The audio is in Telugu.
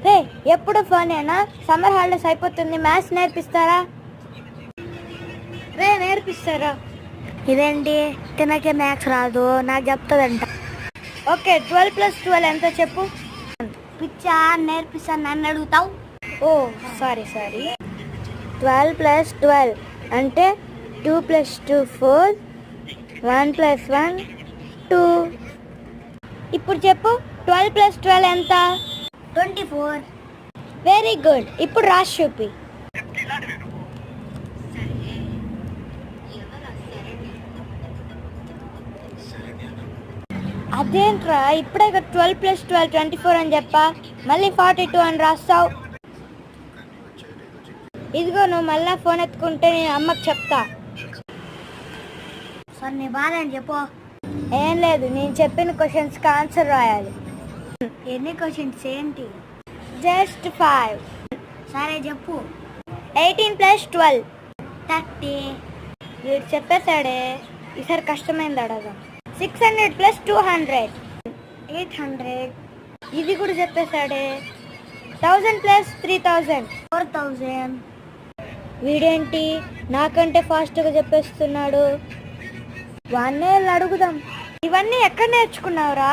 రే ఎప్పుడు ఫోనేనా? సమ్మర్ హాలిడేస్ అయిపోతుంది, మ్యాథ్స్ నేర్పిస్తారా? రే నేర్పిస్తారా? ఇదేంటి తినకే మ్యాథ్స్ రాదు, నాకు చెప్తుందంట. ఓకే 12+12 ఎంత చెప్పు. పిచ్చా, నేర్పిస్తాను నన్ను అడుగుతావు? ఓ సారీ 12+12 అంటే 2+2 4, 1+1 2. ఇప్పుడు చెప్పు 12+12 ఎంత? 24. Very good. ఇప్పుడు రాసి చూపి. అదేంట్రా ఇప్పుడే 12+12 24 అని చెప్పా, మళ్ళీ 42 అని రాస్తావు. ఇదిగో నువ్వు మళ్ళా ఫోన్ ఎత్తుకుంటే నేను అమ్మకి చెప్తా. సార్ నీ బాధ అని చెప్పు. ఏం లేదు, నేను చెప్పిన క్వశ్చన్స్కి ఆన్సర్ రాయాలి. ఎన్ని క్వశ్చన్స్ ఏంటి? జస్ట్ 5. సరే చెప్పు. 18+12 30. వీడు చెప్పేశాడే, ఈసారి కష్టమైంది అడగా. 600+200 800. ఇది కూడా చెప్పేశాడే. 1000+3000 4000. వీడేంటి నాకంటే ఫాస్ట్గా చెప్పేస్తున్నాడు. వాన్నే అడుగుదాం. ఇవన్నీ ఎక్కడ నేర్చుకున్నావురా?